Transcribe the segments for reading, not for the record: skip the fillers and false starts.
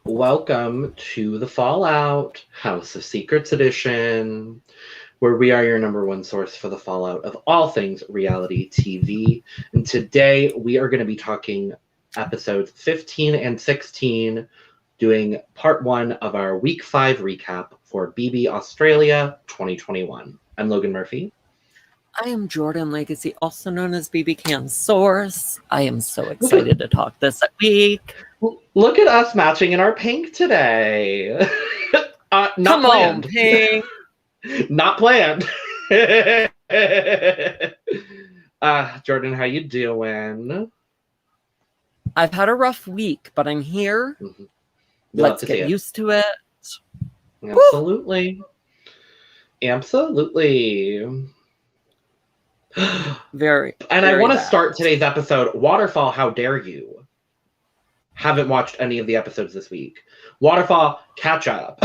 Welcome to the Fallout House of Secrets edition, where we are your number one source for the fallout of all things reality TV. And today we are going to be talking episodes 15 and 16, doing part one of our week 5 recap for BB Australia 2021. I'm Logan Murphy. I am Jordyn Lagace, also known as BB Can Source. I am so excited to talk this week. Look at us matching in our pink today. Not Come planned. on, pink. Not planned. Jordyn, how you doing? I've had a rough week, but I'm here. Mm-hmm. Let's get used to it. Absolutely. Woo! Absolutely. Very. And I want to start today's episode. Waterfall, how dare you? Haven't watched any of the episodes this week. Waterfall, catch up.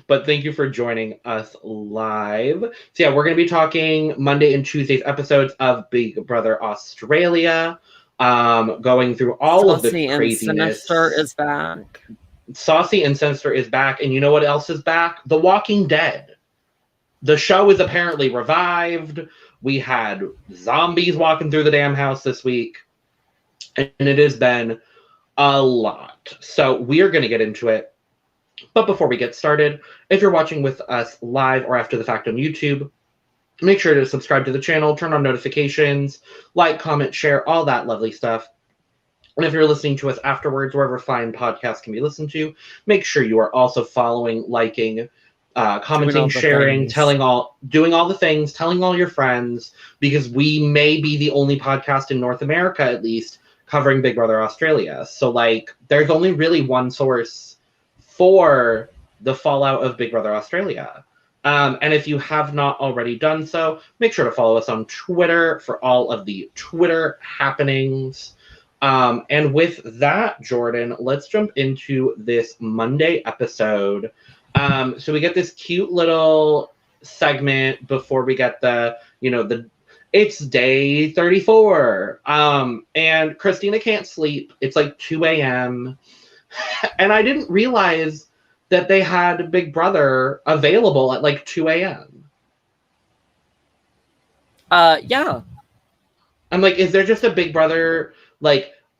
But thank you for joining us live. So yeah, we're going to be talking Monday and Tuesday's episodes of Big Brother Australia, going through all of the craziness. Saucy and Sinister is back. Saucy and Sinister is back, and you know what else is back? The Walking Dead. The show is apparently revived. We had zombies walking through the damn house this week, and it has been a lot. So we are going to get into it. But before we get started, if you're watching with us live or after the fact on YouTube, make sure to subscribe to the channel, turn on notifications, like, comment, share, all that lovely stuff. And if you're listening to us afterwards, wherever fine podcasts can be listened to, make sure you are also following, liking, commenting, sharing, doing all the things, telling all your friends, because we may be the only podcast in North America, at least, covering Big Brother Australia. So, there's only really one source for the fallout of Big Brother Australia. And if you have not already done so, make sure to follow us on Twitter for all of the Twitter happenings. And with that, Jordyn, let's jump into this Monday episode. So we get this cute little segment before we get it's day 34. And Christina can't sleep. It's like 2 a.m. And I didn't realize that they had Big Brother available at like 2 a.m. Yeah. I'm like, is there just a Big Brother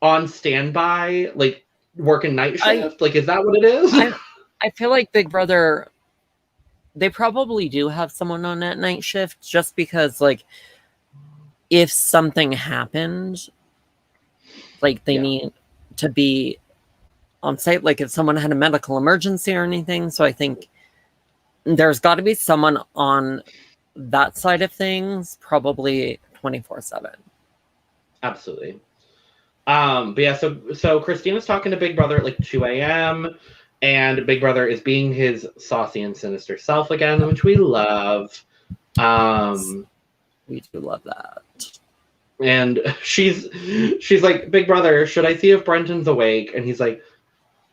on standby, working night shift? Is that what it is? I feel like Big Brother, they probably do have someone on that night shift just because, if something happened, they need to be on site, if someone had a medical emergency or anything. So I think there's got to be someone on that side of things, probably 24/7. Absolutely. But yeah, so Christina's talking to Big Brother at 2 a.m. and Big Brother is being his saucy and sinister self again, which we love. We do love that. And she's like, Big Brother, should I see if Brenton's awake? And he's like,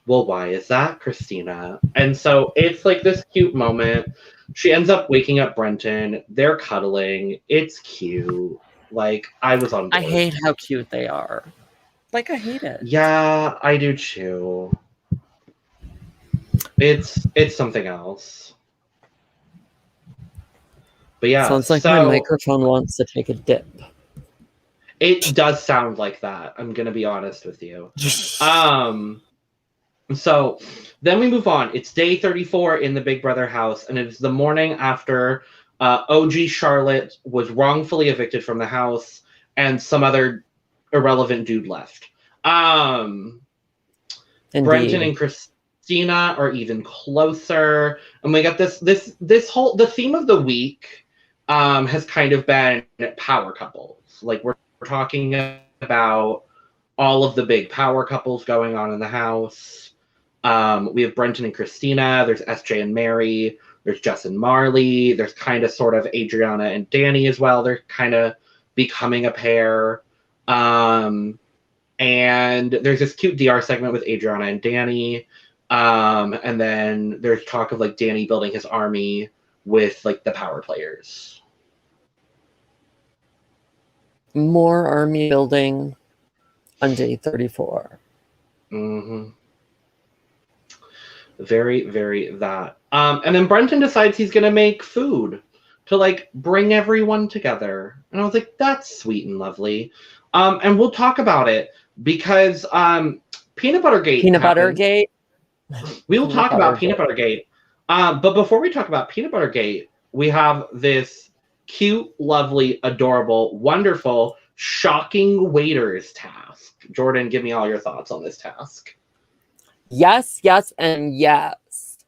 well, why is that, Christina? And so it's this cute moment. She ends up waking up Brenton. They're cuddling. It's cute. I was on board. I hate how cute they are. I hate it. Yeah, I do too. It's something else. But yeah. Sounds like my microphone wants to take a dip. It does sound like that. I'm going to be honest with you. So then we move on. It's day 34 in the Big Brother house, and it's the morning after OG Charlotte was wrongfully evicted from the house, and some other irrelevant dude left. Brenton and Christina are even closer, and we got this whole the theme of the week has kind of been power couples. We're talking about all of the big power couples going on in the house. We have Brenton and Christina. There's Sj and Mary. There's Jess and Marley. There's kind of sort of Adriana and Danny as well. They're kind of becoming a pair. And there's this cute DR segment with Adriana and Danny. And then there's talk of Danny building his army with the power players. More army building. on day 34. Mm-hmm. Very, very that. And then Brenton decides he's gonna make food to like bring everyone together. And I was like, that's sweet and lovely. And we'll talk about it because Peanut Butter Gate. Peanut Butter Gate. We will talk about Peanut Butter Gate. But before we talk about Peanut Butter Gate, we have this cute, lovely, adorable, wonderful, shocking waiters task. Jordyn, give me all your thoughts on this task. Yes, yes, and yes.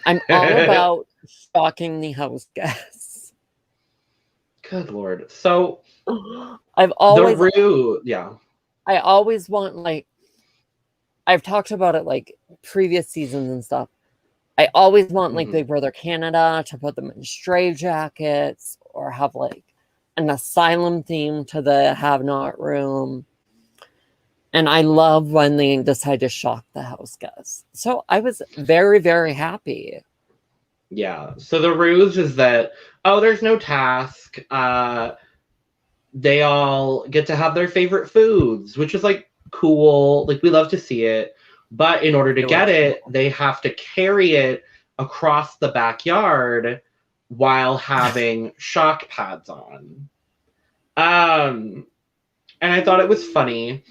I'm all about shocking the house guests. Good Lord. So I've always I always want, like, I've talked about it like previous seasons and stuff. I always want like Big Brother Canada to put them in straitjackets or have like an asylum theme to the have not room. And I love when they decide to shock the house guests. So I was very, very happy. Yeah. So the ruse is that, there's no task. They all get to have their favorite foods, which is like cool. Like we love to see it. But in order to get it, they have to carry it across the backyard while having shock pads on. And I thought it was funny.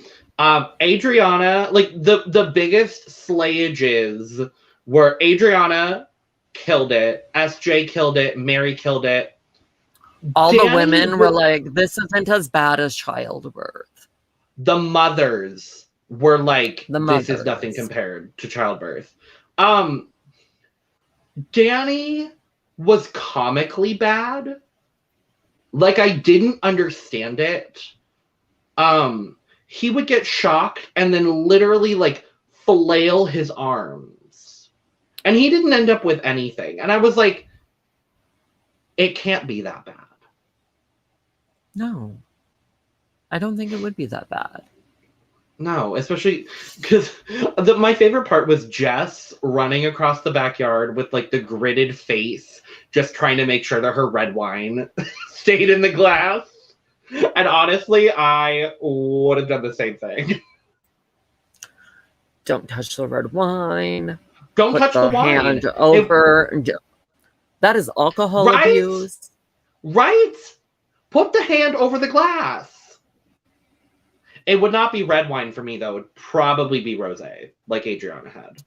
Adriana, like the biggest slayages were Adriana killed it, Sj killed it, Mary killed it. All the women were like, this isn't as bad as childbirth. The mothers were like, this is nothing compared to childbirth. Danny was comically bad. Like, I didn't understand it. He would get shocked and then literally like flail his arms. And he didn't end up with anything. And I was like, it can't be that bad. No. I don't think it would be that bad. No, especially because my favorite part was Jess running across the backyard with like the gritted face, just trying to make sure that her red wine stayed in the glass. And honestly, I would have done the same thing. Don't touch the red wine. Don't touch the wine. Hand over. That is alcohol abuse. Right? Put the hand over the glass. It would not be red wine for me, though. It would probably be rosé, like Adriana had.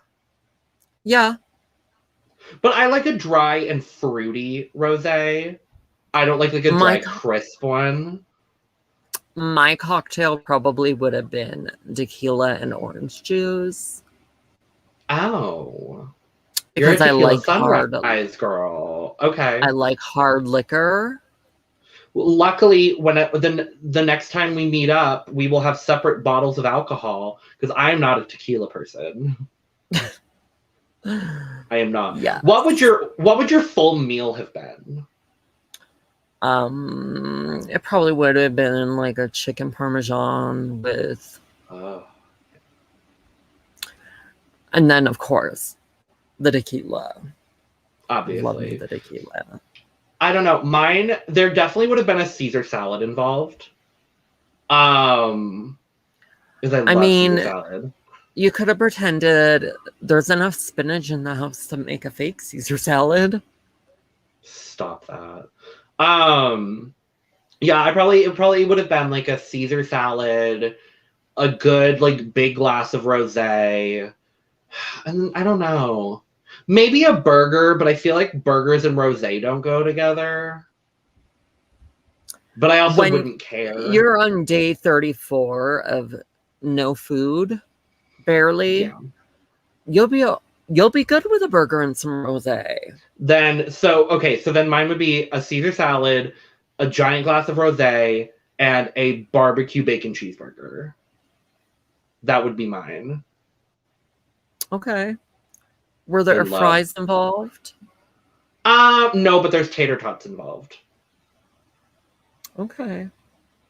Yeah. But I like a dry and fruity rosé. I don't like a dry, crisp one. My cocktail probably would have been tequila and orange juice. Oh. Because I like hard girl. Okay. I like hard liquor. Luckily, when the next time we meet up, we will have separate bottles of alcohol because I am not a tequila person. I am not. Yeah. What would your full meal have been? It probably would have been like a chicken parmesan with, and then of course, the tequila. Obviously, love me the tequila. I don't know. Mine, there definitely would have been a Caesar salad involved. I mean, Caesar salad. You could have pretended there's enough spinach in the house to make a fake Caesar salad. Stop that. Yeah, it probably would have been like a Caesar salad, a good like big glass of rosé, and I don't know. Maybe a burger, but I feel like burgers and rosé don't go together. But I also wouldn't care. You're on day 34 of no food, barely. Yeah. You'll be good with a burger and some rosé. Then mine would be a Caesar salad, a giant glass of rosé, and a barbecue bacon cheeseburger. That would be mine. Okay. Were there fries involved? No, but there's tater tots involved. Okay.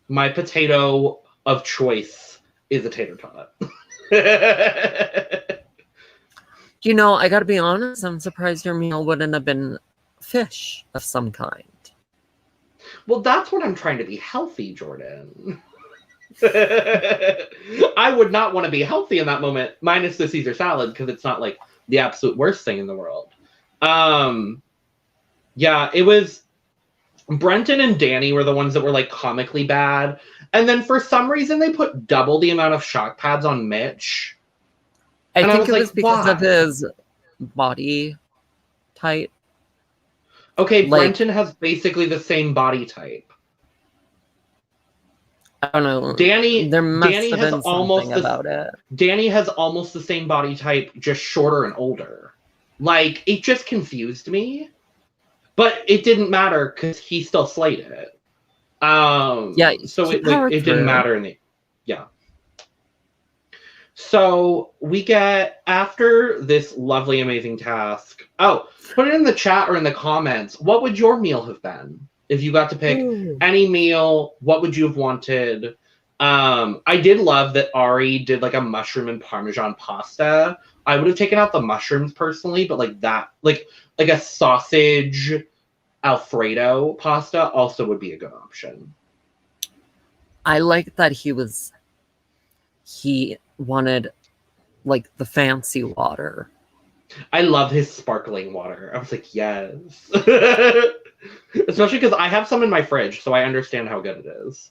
My potato of choice is a tater tot. You know, I gotta be honest, I'm surprised your meal wouldn't have been fish of some kind. Well, that's what I'm trying to be healthy, Jordyn. I would not want to be healthy in that moment, minus the Caesar salad, because it's not like the absolute worst thing in the world. Yeah, it was Brenton and Danny were the ones that were like comically bad. And then for some reason they put double the amount of shock pads on Mitch. I And think was it like, was because why? of his body type. Okay, Like, Brenton has basically the same body type. I don't know. Danny There has been almost about it. Danny has almost the same body type, just shorter and older. Like, it just confused me. But it didn't matter because he still slayed it. Yeah, so it didn't matter in the yeah. So we get, after this lovely, amazing task. Oh, put it in the chat or in the comments. What would your meal have been if you got to pick any meal? What would you have wanted? I did love that Ari did like a mushroom and Parmesan pasta. I would have taken out the mushrooms personally, but like that, like a sausage Alfredo pasta also would be a good option. I like that he wanted like the fancy water. I love his sparkling water. I was like, yes. Especially because I have some in my fridge, so I understand how good it is.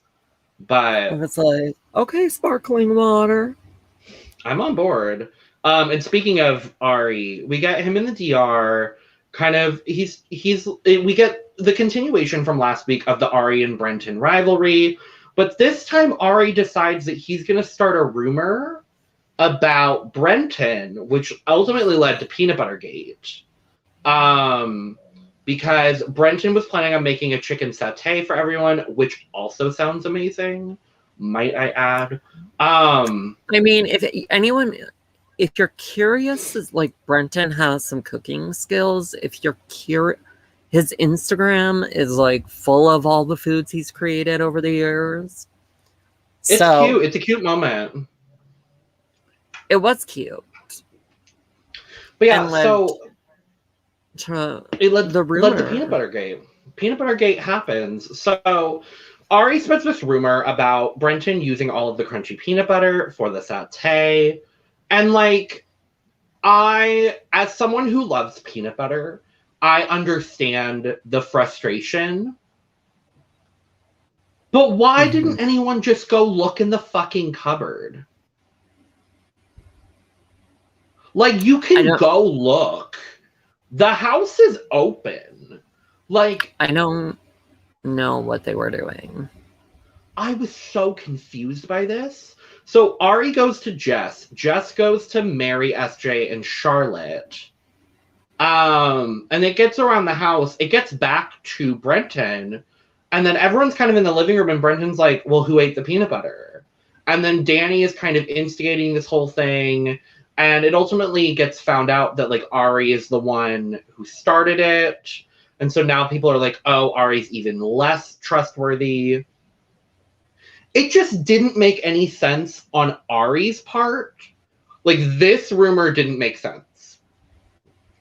But it's like, okay, sparkling water. I'm on board. And speaking of Ari, we get him in the DR. Kind of, we get the continuation from last week of the Ari and Brenton rivalry. But this time, Ari decides that he's going to start a rumor about Brenton, which ultimately led to Peanut Butter Gate. Because Brenton was planning on making a chicken satay for everyone, which also sounds amazing, might I add. I mean, if you're curious, is like Brenton has some cooking skills. If you're curious, his Instagram is like full of all the foods he's created over the years. It's cute. It's a cute moment. It was cute. But yeah, so it led to Peanut Butter Gate. Peanut Butter Gate happens. So Ari spreads this rumor about Brenton using all of the crunchy peanut butter for the satay. And like, as someone who loves peanut butter, I understand the frustration. But why didn't anyone just go look in the fucking cupboard? Like, you can go look. The house is open. Like, I don't know what they were doing. I was so confused by this. So Ari goes to Jess. Jess goes to Mary, Sj, and Charlotte. And it gets around the house. It gets back to Brenton. And then everyone's kind of in the living room, and Brenton's like, well, who ate the peanut butter? And then Danny is kind of instigating this whole thing. And it ultimately gets found out that, like, Ari is the one who started it. And so now people are like, oh, Ari's even less trustworthy. It just didn't make any sense on Ari's part. Like, this rumor didn't make sense.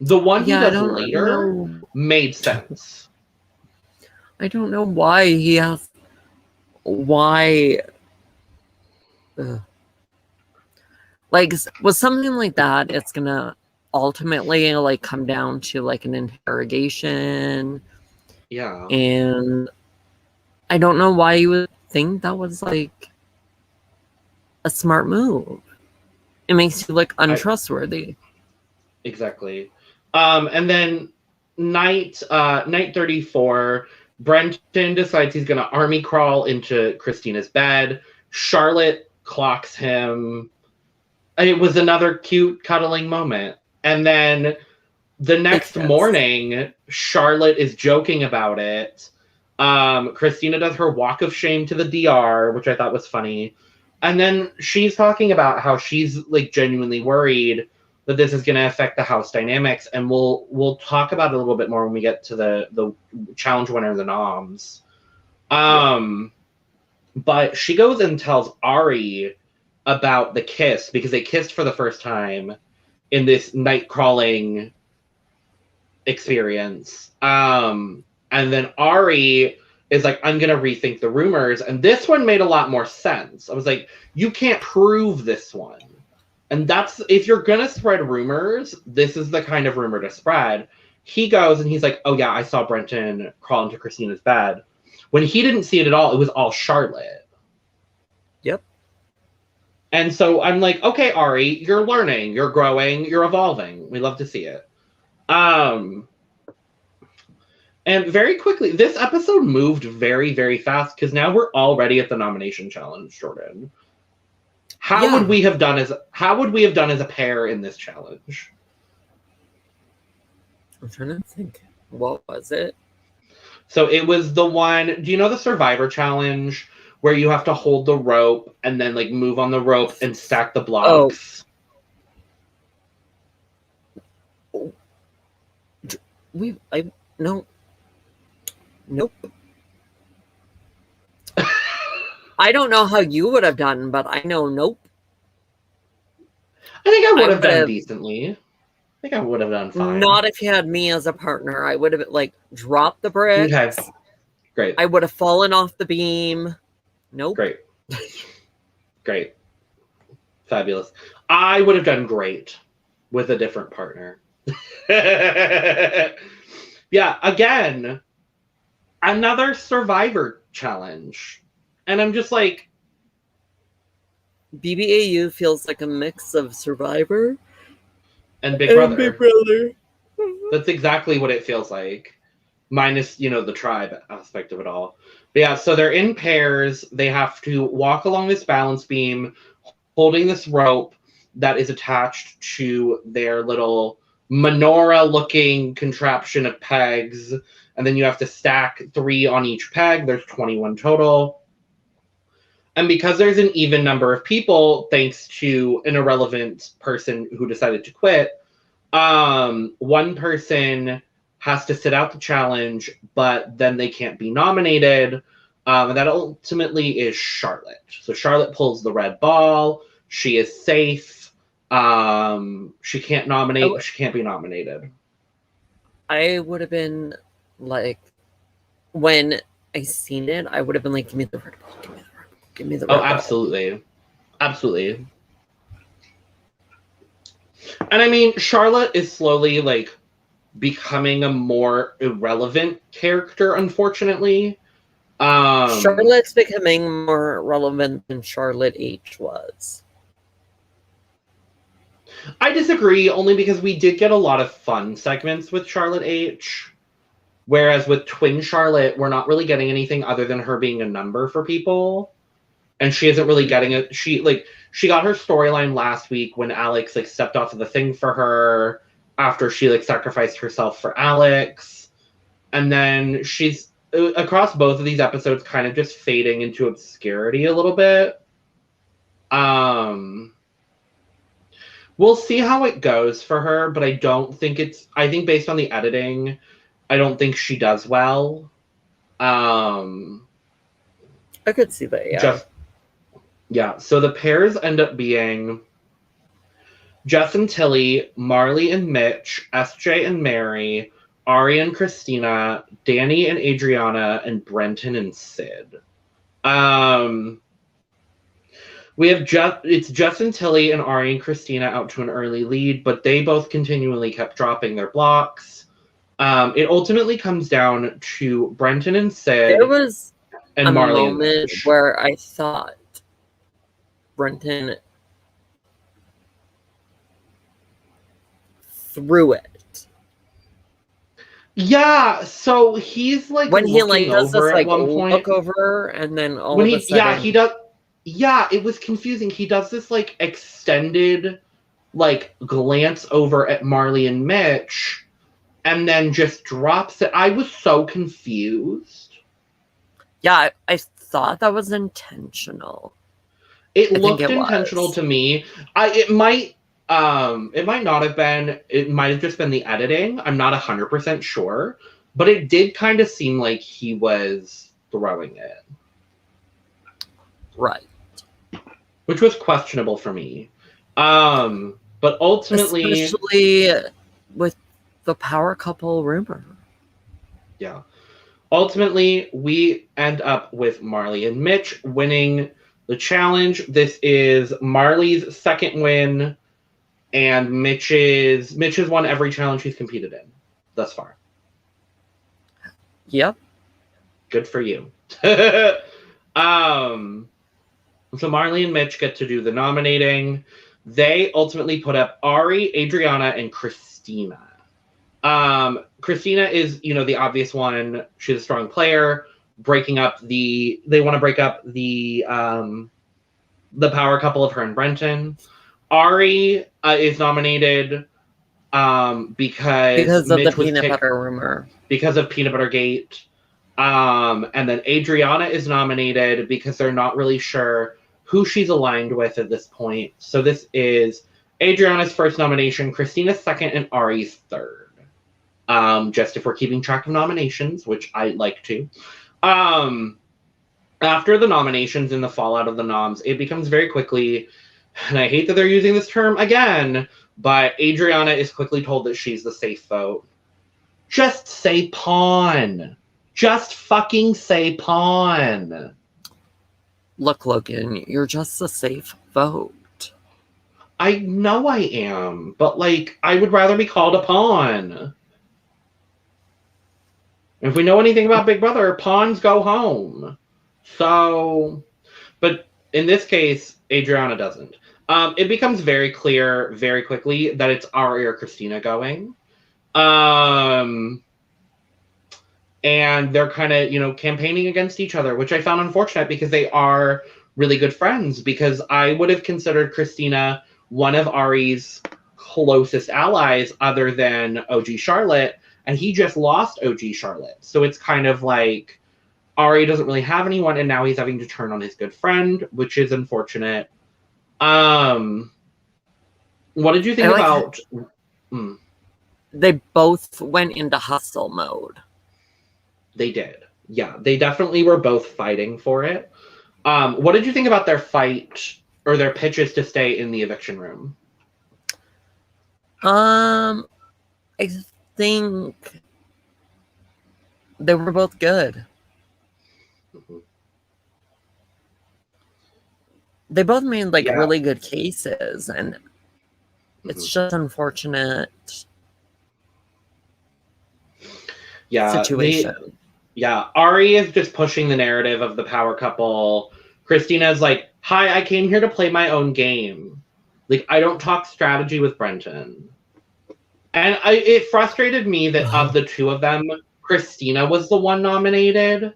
The one he does later made sense. I don't know why he has... Why... Like, with something like that, it's gonna ultimately, like, come down to, like, an interrogation. Yeah. And I don't know why you would think that was, like, a smart move. It makes you look untrustworthy. Exactly. And then night 34, Brenton decides he's going to army crawl into Christina's bed. Charlotte clocks him. It was another cute cuddling moment. And then the next morning, Charlotte is joking about it. Christina does her walk of shame to the DR, which I thought was funny. And then she's talking about how she's, like, genuinely worried that this is going to affect the house dynamics. And we'll talk about it a little bit more when we get to the challenge winner, the noms. But she goes and tells Ari about the kiss, because they kissed for the first time in this night crawling experience. And then Ari is like, I'm going to rethink the rumors. And this one made a lot more sense. I was like, you can't prove this one. And that's, if you're going to spread rumors, this is the kind of rumor to spread. He goes and he's like, oh yeah, I saw Brenton crawl into Christina's bed. When he didn't see it at all, it was all Charlotte. Yep. And so I'm like, okay, Ari, you're learning, you're growing, you're evolving. We love to see it. And very quickly, this episode moved very, very fast because now we're already at the nomination challenge, Jordyn. How would we have done as a pair in this challenge? I'm trying to think. What was it? So it was the one, do you know the Survivor Challenge where you have to hold the rope and then like move on the rope and stack the blocks? Oh. No. Nope. I don't know how you would have done, but I know nope. I think I would have done decently. I think I would have done fine. Not if you had me as a partner. I would have like dropped the bricks. Okay. Great. I would have fallen off the beam. Nope. Great. Great. Fabulous. I would have done great with a different partner. Yeah, again, another Survivor challenge. And I'm just like, BBAU feels like a mix of Survivor and Big Brother. Big Brother. That's exactly what it feels like. Minus, the tribe aspect of it all. But yeah, so they're in pairs. They have to walk along this balance beam, holding this rope that is attached to their little menorah-looking contraption of pegs. And then you have to stack 3 on each peg. There's 21 total. And because there's an even number of people, thanks to an irrelevant person who decided to quit, one person has to sit out the challenge, but then they can't be nominated. And that ultimately is Charlotte. So Charlotte pulls the red ball. She is safe. She can't nominate. She can't be nominated. I would have been like, when I seen it, I would have been like, give me the red ball. Give me the red ball. Give me the red ball. Absolutely. Absolutely. And I mean, Charlotte is slowly like becoming a more irrelevant character, unfortunately. Charlotte's becoming more relevant than Charlotte H was. I disagree, only because we did get a lot of fun segments with Charlotte H. Whereas with Twin Charlotte, we're not really getting anything other than her being a number for people. And she isn't really getting it. She got her storyline last week when Alex like stepped off of the thing for her after she like sacrificed herself for Alex. And then she's across both of these episodes kind of just fading into obscurity a little bit. We'll see how it goes for her, but I think based on the editing, I don't think she does well. I could see that, yeah. So the pairs end up being Jess and Tilly, Marley and Mitch, Sj and Mary, Ari and Christina, Danny and Adriana, and Brenton and Sid. We have it's Jess and Tilly and Ari and Christina out to an early lead, but they both continually kept dropping their blocks. It ultimately comes down to Brenton and Sid. There was and a Marley moment where I thought Brenton threw it. Yeah, so he's like when he like does this like look over, and then all of a sudden, he does. Yeah, it was confusing. He does this like extended like glance over at Marley and Mitch, and then just drops it. I was so confused. Yeah, I thought that was intentional. It looked intentional to me. It might not have been. It might have just been the editing. I'm not 100% sure, but it did kind of seem like he was throwing it. Right. Which was questionable for me. But ultimately, especially with the power couple rumor. Yeah. Ultimately, we end up with Marley and Mitch winning the challenge. This is Marley's second win, and Mitch has won every challenge he's competed in thus far. Yep. Good for you. So Marley and Mitch get to do the nominating. They ultimately put up Ari, Adriana, and Christina. Christina is, the obvious one. She's a strong player. They want to break up the power couple of her and Brenton. Ari is nominated because of Mitch the peanut butter rumor. Because of Peanut Butter Gate. And then Adriana is nominated because they're not really sure who she's aligned with at this point. So this is Adriana's first nomination, Christina's second, and Ari's third. Just if we're keeping track of nominations, which I like to. After the nominations and the fallout of the noms, it becomes very quickly, and I hate that they're using this term again, but Adriana is quickly told that she's the safe vote. Just say pawn. Just fucking say pawn. Look, Logan, you're just a safe vote. I know I am, but I would rather be called a pawn. If we know anything about Big Brother, pawns go home. So, but in this case, Adriana doesn't. It becomes very clear very quickly that it's Ari or Christina going. And they're kind of, campaigning against each other, which I found unfortunate because they are really good friends. Because I would have considered Christina one of Ari's closest allies other than OG Charlotte, and he just lost OG Charlotte. So it's kind of like Ari doesn't really have anyone, and now he's having to turn on his good friend, which is unfortunate. What did you think about... They both went into hustle mode. They did. Yeah, they definitely were both fighting for it. What did you think about their fight or their pitches to stay in the eviction room? I think they were both good. Mm-hmm. They both made really good cases, and it's just unfortunate situation. Ari is just pushing the narrative of the power couple. Christina's like, hi, I came here to play my own game. I don't talk strategy with Brenton. And it frustrated me that of the two of them, Christina was the one nominated.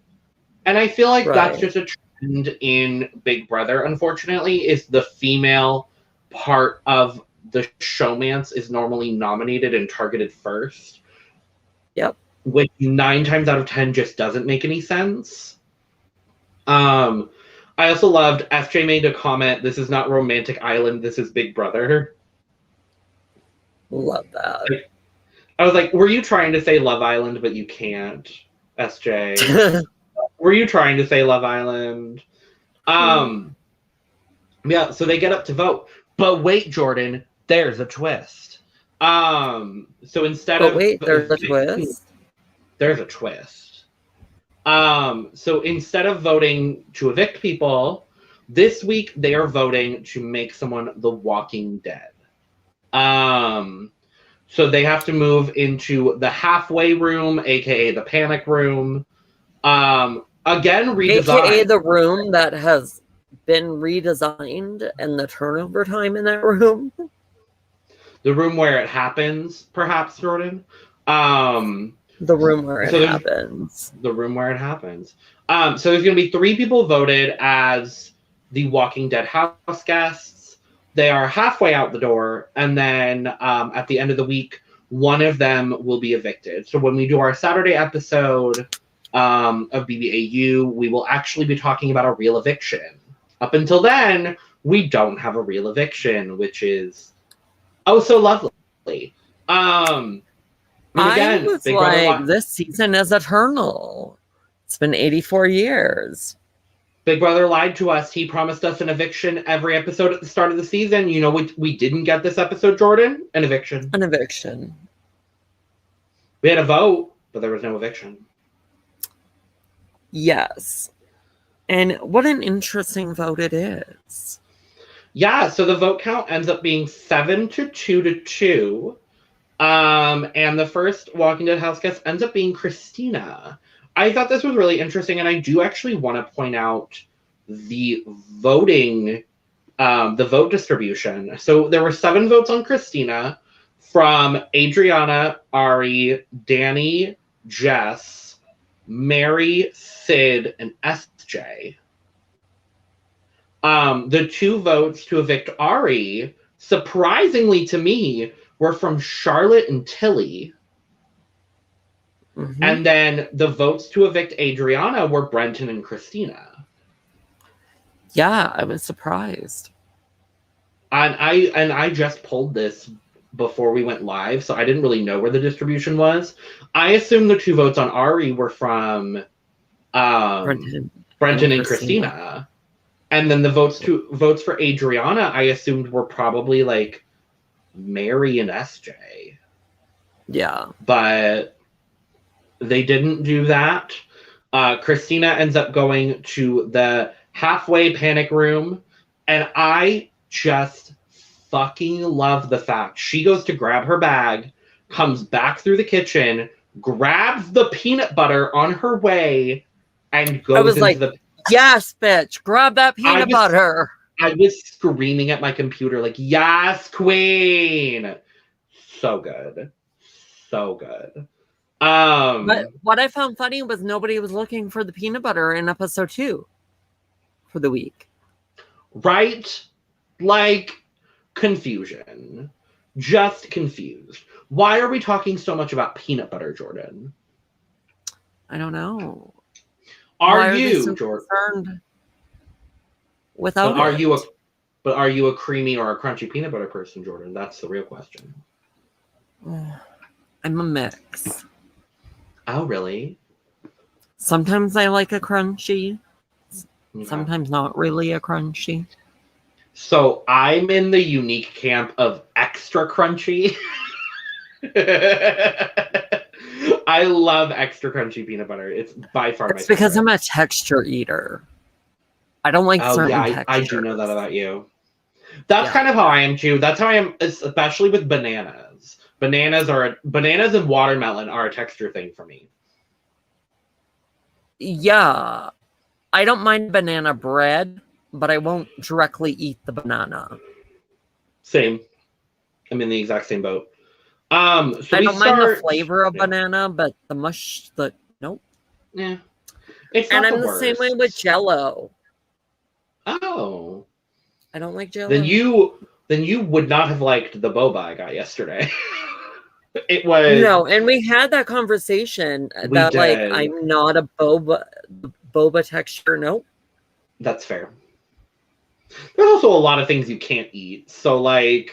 And I feel like that's just a trend in Big Brother, unfortunately, is the female part of the showmance is normally nominated and targeted first. Yep. Which 9 times out of 10 just doesn't make any sense. I also loved Sj made a comment, this is not Romantic Island, this is Big Brother. Love that. I was like, were you trying to say Love Island, but you can't, Sj? Were you trying to say Love Island? Yeah, so they get up to vote. But wait, Jordyn, there's a twist. So instead of... wait, there's a twist? There's a twist. So instead of voting to evict people, this week they are voting to make someone the Walking Dead. So they have to move into the halfway room, aka the panic room. Again, redesigned. AKA the room that has been redesigned and the turnover time in that room. The room where it happens, perhaps, Jordyn. The room where it happens. The room where it happens. So there's going to be 3 people voted as the Walking Dead house guests. They are halfway out the door, and then at the end of the week, one of them will be evicted. So when we do our Saturday episode of BBAU, we will actually be talking about a real eviction. Up until then, we don't have a real eviction, which is so lovely. Again, I was like, this season is eternal. It's been 84 years. Big Brother lied to us. He promised us an eviction every episode at the start of the season. You know what we didn't get this episode, Jordyn? An eviction. An eviction. We had a vote, but there was no eviction. Yes. And what an interesting vote it is. Yeah, so the vote count ends up being 7-2 to 2. And the first Walking Dead house guest ends up being Christina. I thought this was really interesting, and I do actually want to point out the voting, the vote distribution. So there were 7 votes on Christina from Adriana, Ari, Danny, Jess, Mary, Sid, and SJ. The 2 votes to evict Ari, surprisingly to me, were from Charlotte and Tilly. Mm-hmm. And then the votes to evict Adriana were Brenton and Christina. Yeah, I was surprised. And I just pulled this before we went live, so I didn't really know where the distribution was. I assume the 2 votes on Ari were from Brenton and Christina. And then the votes for Adriana, I assumed were probably like Mary and SJ. Yeah. But they didn't do that. Christina ends up going to the halfway panic room, and I just fucking love the fact she goes to grab her bag, comes back through the kitchen, grabs the peanut butter on her way, and goes into the... Yes, bitch, grab that peanut butter. I was screaming at my computer like, yes, queen. So good. So good. But what I found funny was nobody was looking for the peanut butter in episode 2 for the week. Right? Like, confusion. Just confused. Why are we talking so much about peanut butter, Jordyn? I don't know. Are you, so Jordyn? Without But are you a creamy or a crunchy peanut butter person, Jordyn? That's the real question. I'm a mix. Oh, really? Sometimes I like a crunchy. Okay. Sometimes not really a crunchy. So I'm in the unique camp of extra crunchy. I love extra crunchy peanut butter. It's by far my favorite. It's because I'm a texture eater. I don't like certain textures. I do know that about you. That's kind of how I am too. That's how I am, especially with bananas. Bananas and watermelon are a texture thing for me. Yeah. I don't mind banana bread, but I won't directly eat the banana. Same. I'm in the exact same boat. So I don't mind the flavor of banana, but the mush, nope. Yeah. And I'm the same way with Jell-O. Oh. I don't like Jell-O. Then you would not have liked the boba I got yesterday. It was... No, and we had that conversation that like I'm not a boba texture. Nope. That's fair. There's also a lot of things you can't eat. So like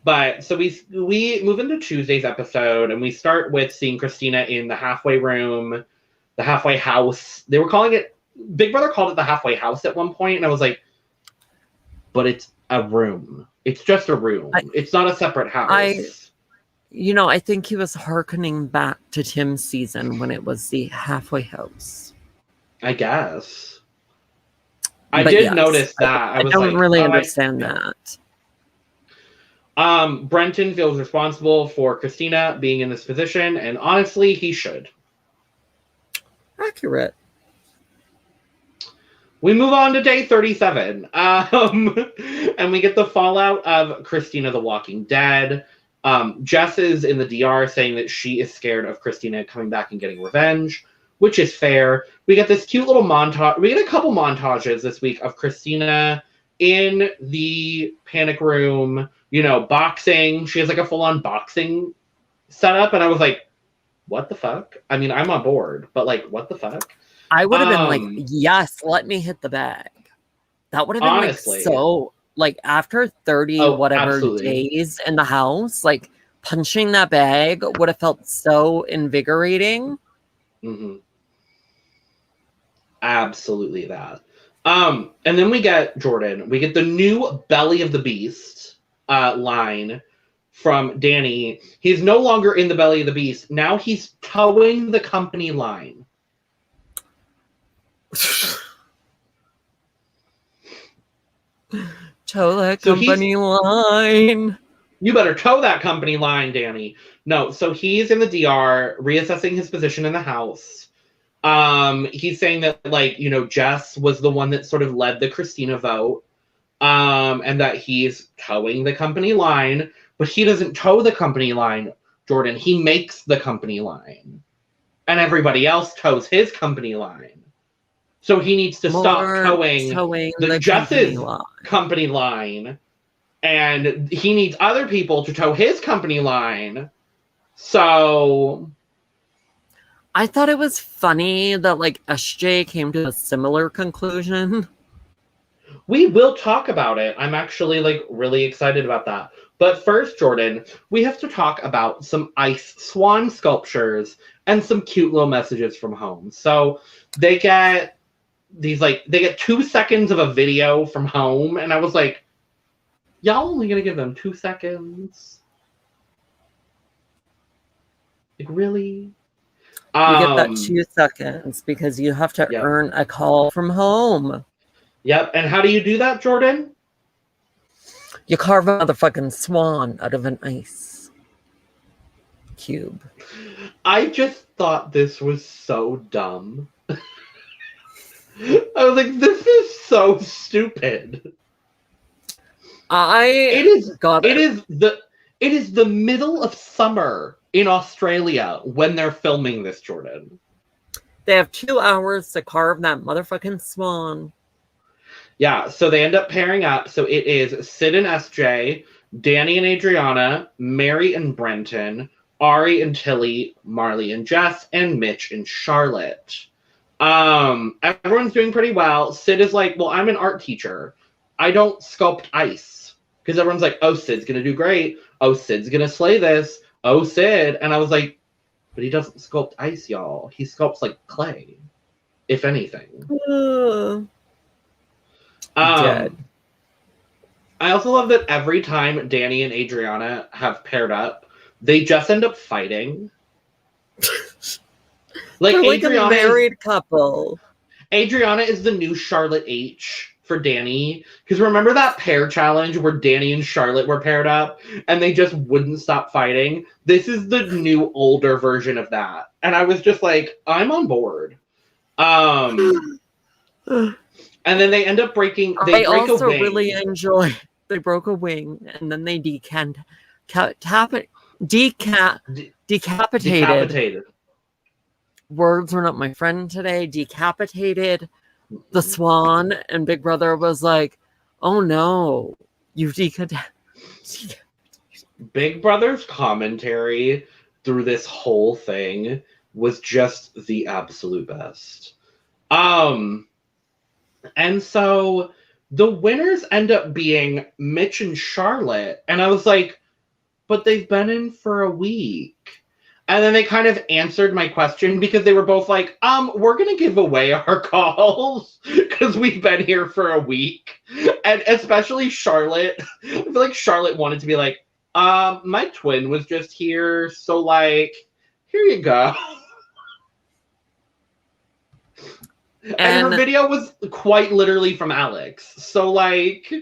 but so we move into Tuesday's episode, and we start with seeing Christina in the halfway room, the halfway house. They were calling it, Big Brother called it the halfway house at one point, and I was like, but it's a room. It's just a room. It's not a separate house. I think he was hearkening back to Tim's season when it was the halfway house. I guess. I did notice that. I don't really understand that. Brenton feels responsible for Christina being in this position, and honestly, he should. Accurate. We move on to day 37, and we get the fallout of Christina the Walking Dead. Jess is in the DR saying that she is scared of Christina coming back and getting revenge, which is fair. We get this cute little montage. We get a couple montages this week of Christina in the panic room, boxing. She has like a full-on boxing setup, and I was like, what the fuck? I mean, I'm on board, but like, what the fuck? I would have been like, yes, let me hit the bag. That would have been honestly, after 30 days in the house, like punching that bag would have felt so invigorating. Mm-hmm. Absolutely that. And then we get Jordyn. We get the new Belly of the Beast line from Danny. He's no longer in the belly of the beast. Now he's towing the company line. Tow that company line. You better tow that company line, Danny. No, so he's in the DR reassessing his position in the house. He's saying that, like, you know, Jess was the one that sort of led the Christina vote. And that he's towing the company line, but he doesn't tow the company line, Jordyn. He makes the company line. And everybody else tows his company line. So he needs to stop towing the Jess's company line. And he needs other people to tow his company line. So I thought it was funny that, like, Sj came to a similar conclusion. We will talk about it. I'm actually, like, really excited about that. But first, Jordyn, we have to talk about some ice swan sculptures and some cute little messages from home. So they get these, like, they get 2 seconds of a video from home, and I was like, y'all only gonna give them 2 seconds? Like, really? You get that 2 seconds because you have to earn a call from home. Yep, and how do you do that, Jordyn? You carve a motherfucking swan out of an ice cube. I just thought this was so dumb. I was like, this is so stupid. It is the middle of summer in Australia when they're filming this, Jordyn. They have 2 hours to carve that motherfucking swan. Yeah, so they end up pairing up. So it is Sid and Sj, Danny and Adriana, Mary and Brenton, Ari and Tilly, Marley and Jess, and Mitch and Charlotte. Everyone's doing pretty well. Sid is like, well, I'm an art teacher. I don't sculpt ice. Because everyone's like, oh, Sid's going to do great. Oh, Sid's going to slay this. Oh, Sid. And I was like, but he doesn't sculpt ice, y'all. He sculpts like clay, if anything. Dead. I also love that every time Danny and Adriana have paired up, they just end up fighting. Like Adriana a married couple. Adriana is the new Charlotte H for Danny. Because remember that pair challenge where Danny and Charlotte were paired up and they just wouldn't stop fighting? This is the new older version of that. And I was just like, I'm on board. And then they end up breaking. They break also a wing. Really enjoy. They broke a wing and then they decapitated. Words were not my friend today. Decapitated the swan, and Big Brother was like, "Oh no, you decapitated." Big Brother's commentary through this whole thing was just the absolute best. And so the winners end up being Mitch and Charlotte. And I was like, but they've been in for a week. And then they kind of answered my question because they were both like, we're going to give away our calls because we've been here for a week. And especially Charlotte. I feel like Charlotte wanted to be like, my twin was just here. So, like, here you go. And her video was quite literally from Alex. So, like,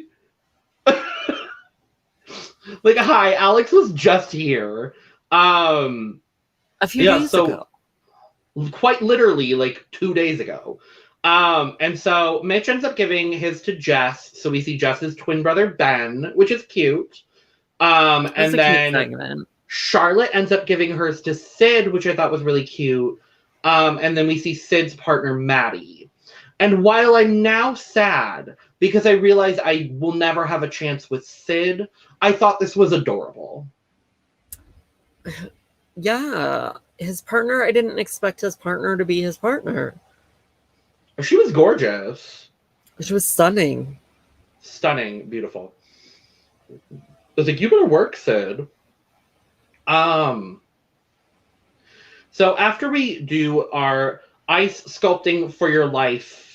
like, hi, Alex was just here. A few days ago. Quite literally, like, 2 days ago. And so Mitch ends up giving his to Jess. So we see Jess's twin brother, Ben, which is cute. And then Charlotte ends up giving hers to Sid, which I thought was really cute. And then we see Sid's partner, Maddie. And while I'm now sad because I realize I will never have a chance with Sid, I thought this was adorable. Yeah. His partner, I didn't expect his partner to be his partner. She was gorgeous. She was stunning. Stunning. Beautiful. I was like, you better work, Sid. So after we do our ice sculpting for your life,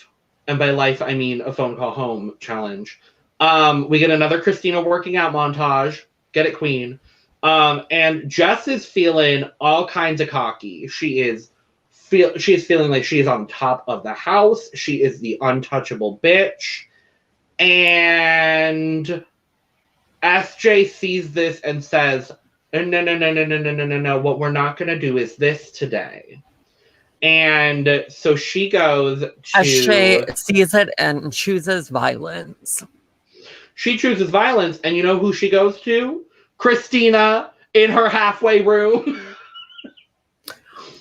and by life I mean a phone call home challenge, we get another Christina working out montage. Get it, queen. And Jess is feeling all kinds of cocky. She is feeling like she is on top of the house. She is the untouchable bitch. And SJ sees this and says, no. What we're not going to do is this today. And so she goes to... SJ sees it and chooses violence. She chooses violence, and you know who she goes to? Christina in her halfway room.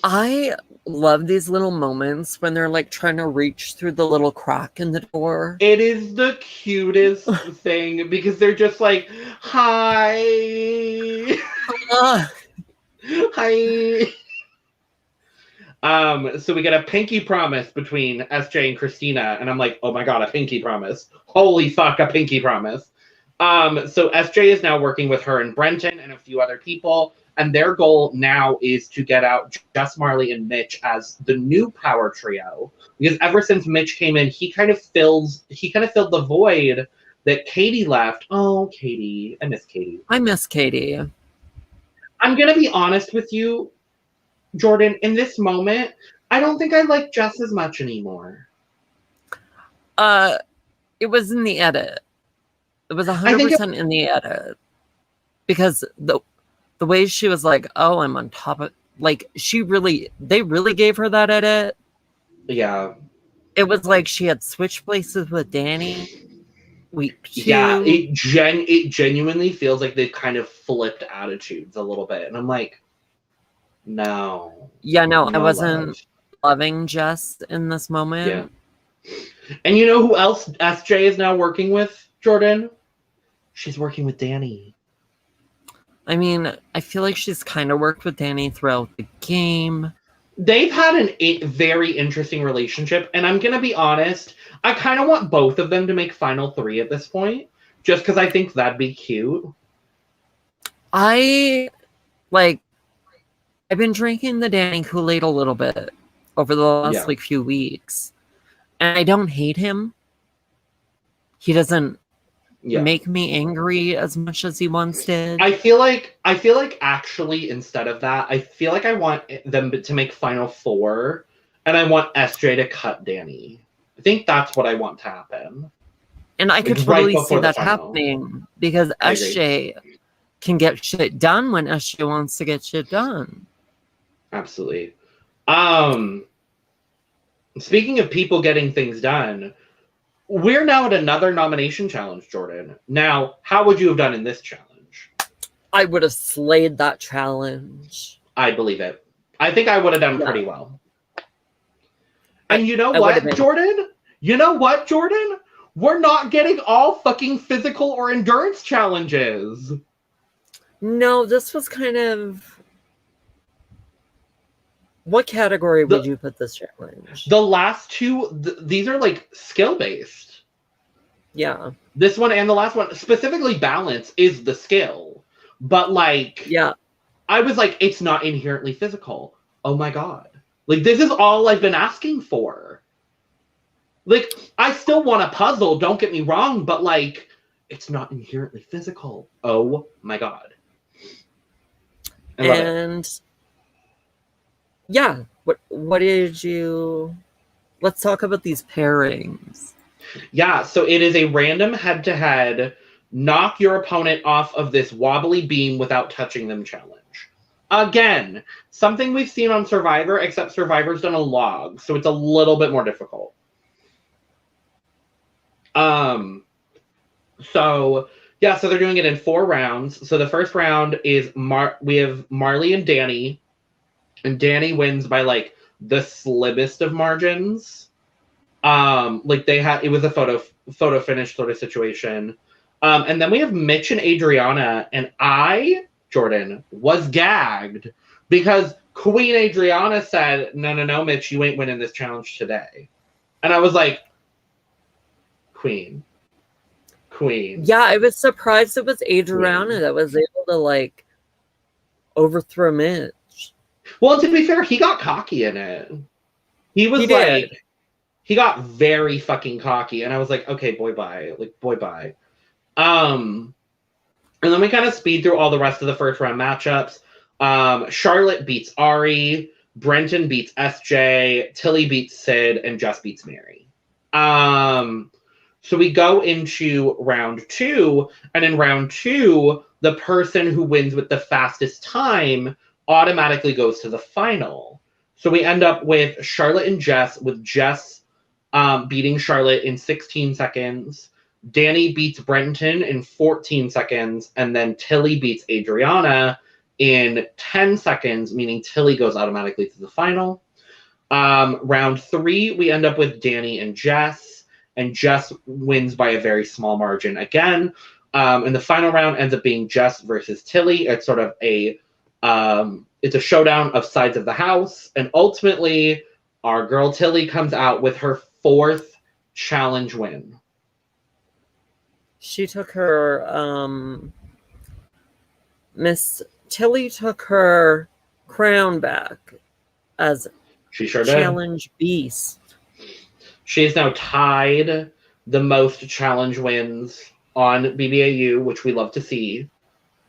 I love these little moments when they're like trying to reach through the little crack in the door. It is the cutest thing because they're just like, hi. Hi. So we get a pinky promise between SJ and Christina, and I'm like, oh my god, a pinky promise. Holy fuck, a pinky promise. So SJ is now working with her and Brenton and a few other people, and their goal now is to get out Jess, Marley, and Mitch as the new power trio. Because ever since Mitch came in, he kind of filled the void that Katie left. Oh, Katie. I miss Katie. I miss Katie. I'm gonna be honest with you, Jordyn, in this moment, I don't think I like Jess as much anymore. It was in the edit. It was 100% in the edit. Because the way she was like, oh, I'm on top of... Like, they really gave her that edit. Yeah. It was like she had switched places with Danny. Week 2. Yeah, it genuinely feels like they've kind of flipped attitudes a little bit. And I'm like, no. Yeah, no, I wasn't loving Jess in this moment. Yeah. And you know who else SJ is now working with, Jordyn? She's working with Danny. I mean, I feel like she's kind of worked with Danny throughout the game. They've had a very interesting relationship, and I'm going to be honest, I kind of want both of them to make Final 3 at this point, just because I think that'd be cute. I've been drinking the Danny Kool-Aid a little bit over the last few weeks, and I don't hate him. He doesn't make me angry as much as he once did. I feel like actually instead of that, I feel like I want them to make Final 4, and I want SJ to cut Danny. I think that's what I want to happen. And I could totally see that happening because SJ can get shit done when SJ wants to get shit done. Absolutely. Speaking of people getting things done, we're now at another nomination challenge, Jordyn. Now, how would you have done in this challenge? I would have slayed that challenge. I believe it. I think I would have done pretty well. And you know what, Jordyn? You know what, Jordyn? We're not getting all fucking physical or endurance challenges. No, this was kind of... What category would you put this challenge? The last two, these are like skill-based. Yeah. This one and the last one, specifically balance, is the skill. But like... Yeah. I was like, it's not inherently physical. Oh my god. Like, this is all I've been asking for. Like, I still want a puzzle, don't get me wrong, but like, it's not inherently physical. Oh my god. I love it. Yeah, what did you... Let's talk about these pairings. Yeah, so it is a random head-to-head, knock your opponent off of this wobbly beam without touching them challenge. Again, something we've seen on Survivor, except Survivor's done a log, so it's a little bit more difficult. So they're doing it in 4 rounds. So the first round is we have Marley and Danny. And Danny wins by like the slimmest of margins. It was a photo finish sort of situation. And then we have Mitch and Adriana, and I, Jordyn, was gagged because Queen Adriana said, no, Mitch, you ain't winning this challenge today. And I was like, Queen. Yeah, I was surprised it was Adriana that was able to like overthrow Mitch. Well, to be fair, he got cocky in it. He got very fucking cocky, and I was like, okay, boy, bye. Like, boy, bye. And then we kind of speed through all the rest of the first round matchups. Charlotte beats Ari, Brenton beats SJ, Tilly beats Sid, and Jess beats Mary. So we go into round 2, and in round 2, the person who wins with the fastest time automatically goes to the final. So we end up with Charlotte and Jess, with Jess beating Charlotte in 16 seconds. Danny beats Brenton in 14 seconds, and then Tilly beats Adriana in 10 seconds, meaning Tilly goes automatically to the final. Round 3, we end up with Danny and Jess wins by a very small margin again. And the final round ends up being Jess versus Tilly. It's sort of it's a showdown of sides of the house, and ultimately, our girl Tilly comes out with her 4th challenge win. She took her, Miss Tilly took her crown back as she sure challenge beast. She is now tied the most challenge wins on BBAU, which we love to see.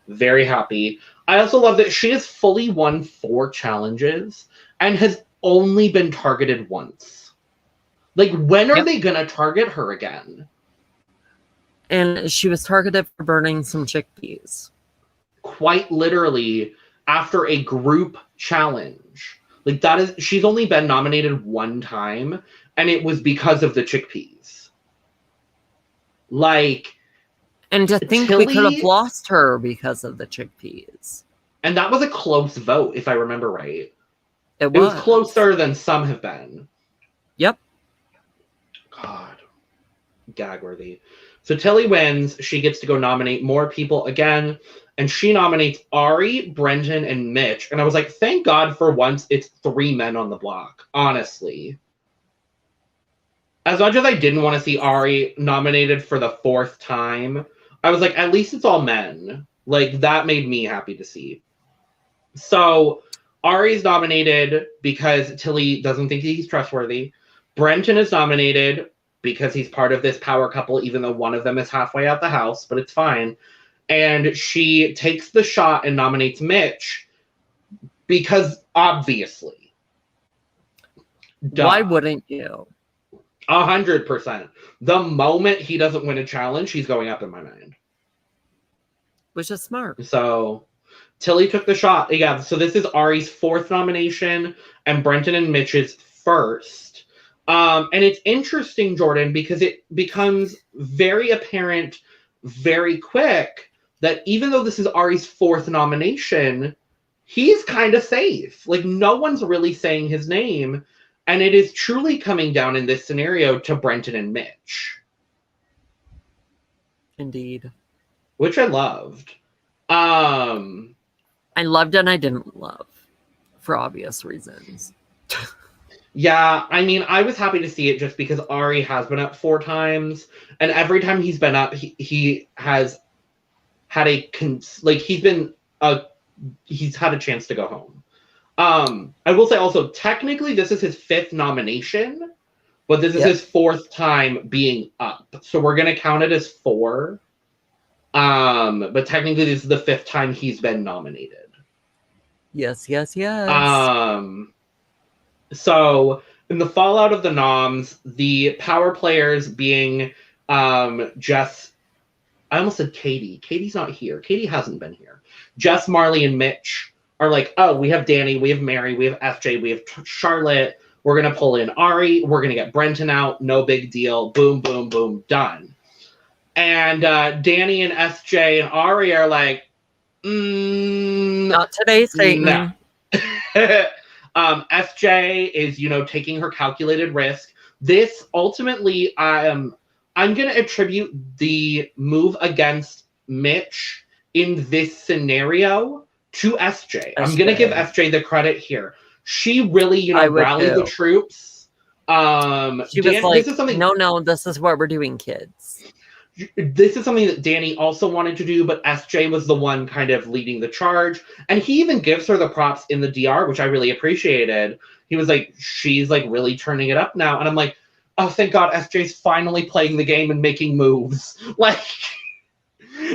Very happy. I also love that she has fully won 4 challenges and has only been targeted once. Like, when are they going to target her again? And she was targeted for burning some chickpeas. Quite literally, after a group challenge. Like, she's only been nominated 1 time, and it was because of the chickpeas. Like, and to think Tilly, we could have lost her because of the chickpeas. And that was a close vote, if I remember right. It was closer than some have been. Yep. God. Gag-worthy. So Tilly wins. She gets to go nominate more people again. And she nominates Ari, Brenton, and Mitch. And I was like, thank God for once it's 3 men on the block. Honestly. As much as I didn't want to see Ari nominated for the 4th time, I was like, at least it's all men. Like, that made me happy to see. So Ari's nominated because Tilly doesn't think he's trustworthy. Brenton is nominated because he's part of this power couple, even though one of them is halfway out the house, but it's fine. And she takes the shot and nominates Mitch because, obviously. Duh. Why wouldn't you? 100%. The moment he doesn't win a challenge, he's going up in my mind. Which is smart. So Tilly took the shot. Yeah, so this is Ari's 4th nomination and Brenton and Mitch's 1st. And it's interesting, Jordyn, because it becomes very apparent very quick that even though this is Ari's 4th nomination, he's kind of safe. Like, no one's really saying his name. And it is truly coming down in this scenario to Brenton and Mitch. Indeed. Which I loved. I loved and I didn't love. For obvious reasons. Yeah, I mean, I was happy to see it just because Ari has been up 4 times. And every time he's been up, he has had he's had a chance to go home. I will say also, technically, this is his 5th nomination, but this is his 4th time being up. So we're going to count it as 4. But technically, this is the 5th time he's been nominated. Yes. So in the fallout of the noms, the power players being Jess, I almost said Katie. Katie's not here. Katie hasn't been here. Jess, Marley, and Mitch are like, oh, we have Danny, we have Mary, we have SJ, we have Charlotte. We're going to pull in Ari. We're going to get Brenton out. No big deal. Boom, boom, boom. Done. And Danny and SJ and Ari are like, not today, Satan. No. SJ is, taking her calculated risk. This ultimately, I'm going to attribute the move against Mitch in this scenario to SJ. I'm going to give SJ the credit here. She really, rallied the troops. She was like, this is something, no, this is what we're doing, kids. This is something that Danny also wanted to do, but SJ was the one kind of leading the charge. And he even gives her the props in the DR, which I really appreciated. He was like, she's like really turning it up now. And I'm like, oh, thank God SJ's finally playing the game and making moves. Like,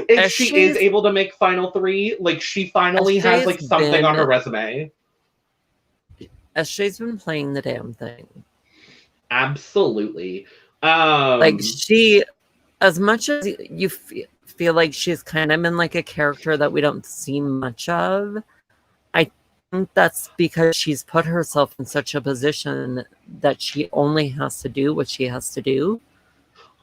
if she is able to make final 3, like she finally has like something on her resume. SJ's been playing the damn thing. Absolutely. Like she, as much as you feel like she's kind of been like a character that we don't see much of, I think that's because she's put herself in such a position that she only has to do what she has to do.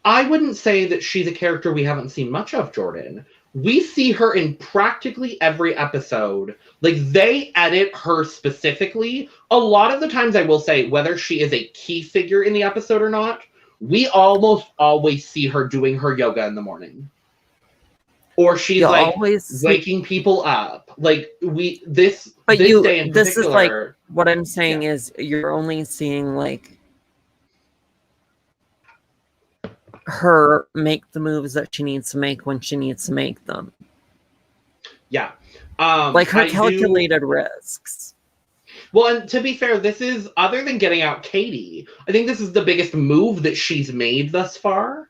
I wouldn't say that she's a character we haven't seen much of, Jordyn. We see her in practically every episode. Like, they edit her specifically. A lot of the times, I will say, whether she is a key figure in the episode or not, we almost always see her doing her yoga in the morning. Or she's waking people up. Like, this day in particular. This is like, what I'm saying is you're only seeing like her make the moves that she needs to make when she needs to make them. Yeah. Like her calculated risks. Well, and to be fair, this is, other than getting out Katie, I think this is the biggest move that she's made thus far.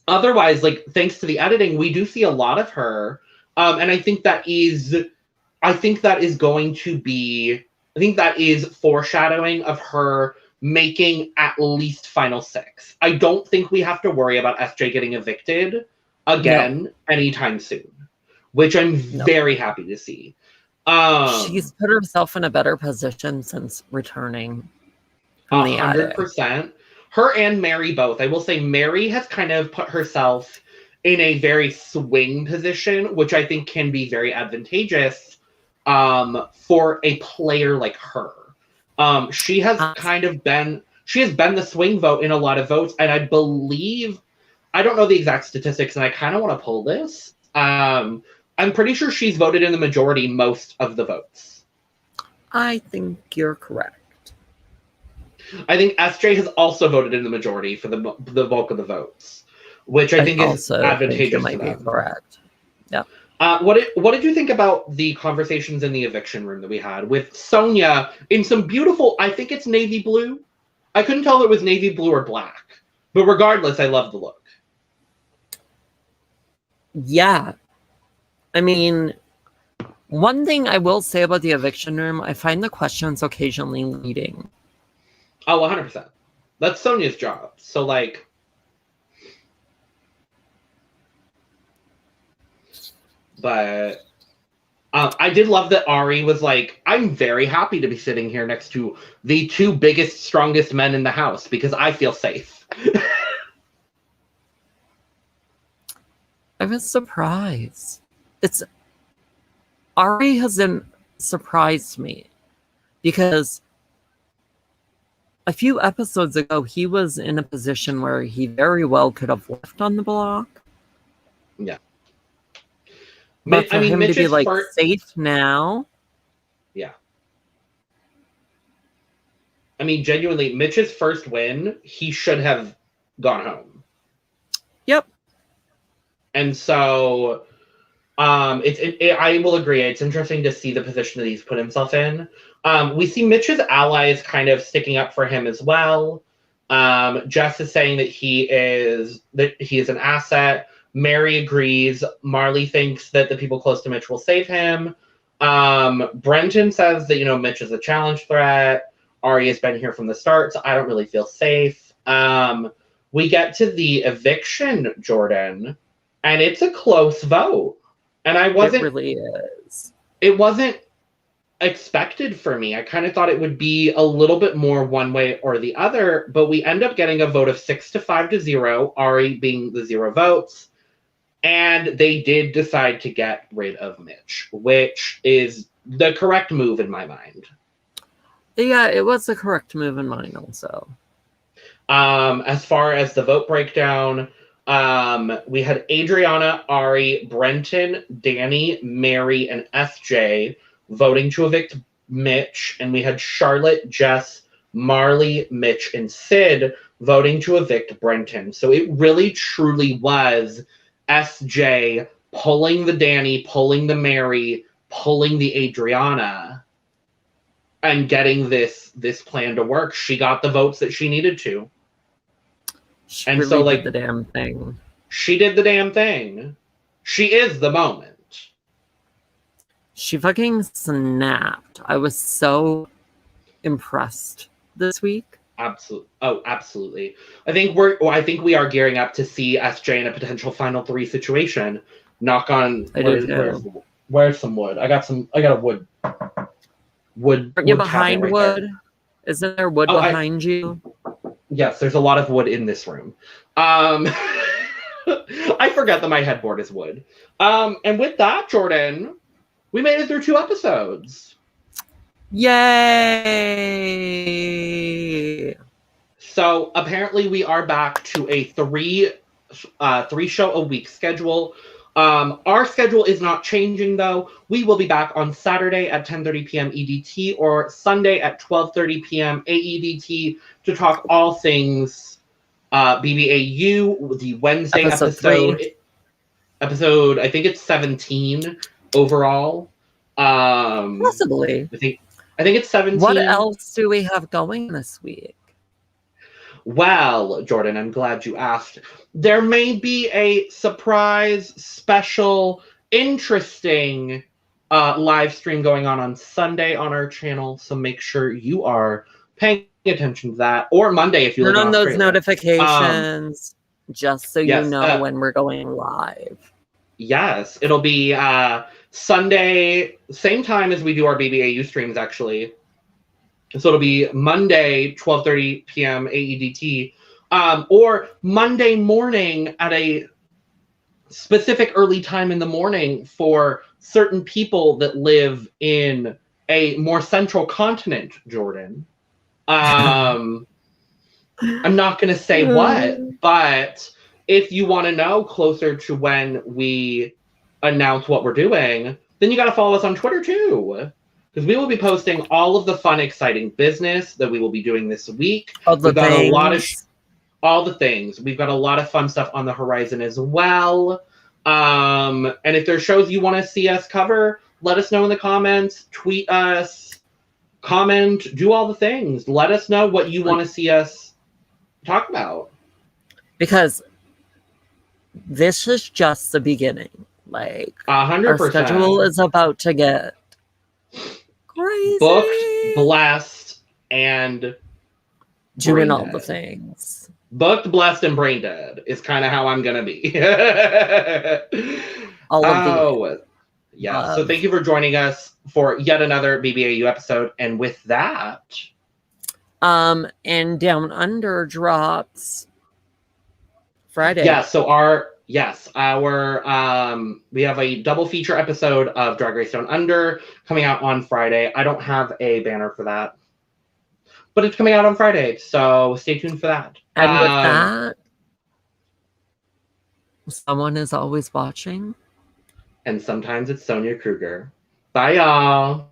Otherwise, like, thanks to the editing, we do see a lot of her. And I think that is foreshadowing of her making at least final 6. I don't think we have to worry about SJ getting evicted again anytime soon, which I'm very happy to see. She's put herself in a better position since returning from the attic. 100%. Her and Mary both. I will say Mary has kind of put herself in a very swing position, which I think can be very advantageous for a player like her. She has been the swing vote in a lot of votes, and I believe, I don't know the exact statistics, and I kind of want to pull this. I'm pretty sure she's voted in the majority most of the votes. I think you're correct. I think SJ has also voted in the majority for the bulk of the votes, which I think is advantageous. You might be correct. Yeah. What did you think about the conversations in the eviction room that we had with Sonia in some beautiful, I think it's navy blue. I couldn't tell if it was navy blue or black, but regardless, I love the look. Yeah. I mean, one thing I will say about the eviction room, I find the questions occasionally leading. Oh, 100%. That's Sonia's job. So, like, but I did love that Ari was like, I'm very happy to be sitting here next to the 2 biggest, strongest men in the house because I feel safe. I was surprised. Ari hasn't surprised me because a few episodes ago, he was in a position where he very well could have left on the block. Yeah. But for him to be like safe now. Yeah. I mean, genuinely, Mitch's first win, he should have gone home. Yep. And so, I will agree. It's interesting to see the position that he's put himself in. We see Mitch's allies kind of sticking up for him as well. Jess is saying that he is an asset. Mary agrees. Marley thinks that the people close to Mitch will save him. Brenton says that, Mitch is a challenge threat. Ari has been here from the start, so I don't really feel safe. We get to the eviction, Jordyn, and it's a close vote. And it really is. It wasn't expected for me. I kind of thought it would be a little bit more one way or the other, but we end up getting a vote of 6-5-0, Ari being the 0 votes. And they did decide to get rid of Mitch, which is the correct move in my mind. Yeah, it was the correct move in mine also. As far as the vote breakdown, we had Adriana, Ari, Brenton, Danny, Mary, and SJ voting to evict Mitch. And we had Charlotte, Jess, Marley, Mitch, and Sid voting to evict Brenton. So it really, truly was SJ pulling the Danny, pulling the Mary, pulling the Adriana, and getting this plan to work. She got the votes that she needed to. She really did the damn thing. She did the damn thing. She is the moment. She fucking snapped. I was so impressed this week. Absolutely. Oh, absolutely. I think we are gearing up to see SJ in a potential final 3 situation. Knock on. Where's some wood? I got a wood. Wood. Are you behind right wood? There. Isn't there wood behind you? Yes, there's a lot of wood in this room. I forget that my headboard is wood. And with that, Jordyn, we made it through 2 episodes. Yay! So apparently we are back to a 3 show a week schedule. Our schedule is not changing though. We will be back on Saturday at 10:30 p.m. EDT or Sunday at 12:30 p.m. AEDT to talk all things BBAU. The Wednesday episode, I think it's 17 overall. Possibly. I think it's 17. What else do we have going this week? Well, Jordyn, I'm glad you asked. There may be a surprise, special, interesting live stream going on Sunday on our channel, so make sure you are paying attention to that. Or Monday if you live in Australia. Turn on those notifications just so you know when we're going live. Yes, it'll be Sunday, same time as we do our BBAU streams, actually. So it'll be Monday, 12:30 p.m. AEDT, or Monday morning at a specific early time in the morning for certain people that live in a more central continent, Jordyn. I'm not going to say what, but if you want to know closer to when we announce what we're doing, then you got to follow us on Twitter too. Because we will be posting all of the fun, exciting business that we will be doing this week. All the things. We've got a lot of fun stuff on the horizon as well. And if there's shows you want to see us cover, let us know in the comments. Tweet us. Comment. Do all the things. Let us know what you want to see us talk about. Because this is just the beginning. Like, 100%. Our schedule is about to get crazy. Booked, blessed, and doing all the things. Booked, blessed, and brain dead is kind of how I'm gonna be. All of the yeah. So thank you for joining us for yet another BBAU episode. And with that, and Down Under drops Friday. Yeah. So our we have a double feature episode of Drag Race Down Under coming out on Friday. I don't have a banner for that, but it's coming out on Friday, so stay tuned for that. And with that, someone is always watching. And sometimes it's Sonia Kruger. Bye, y'all.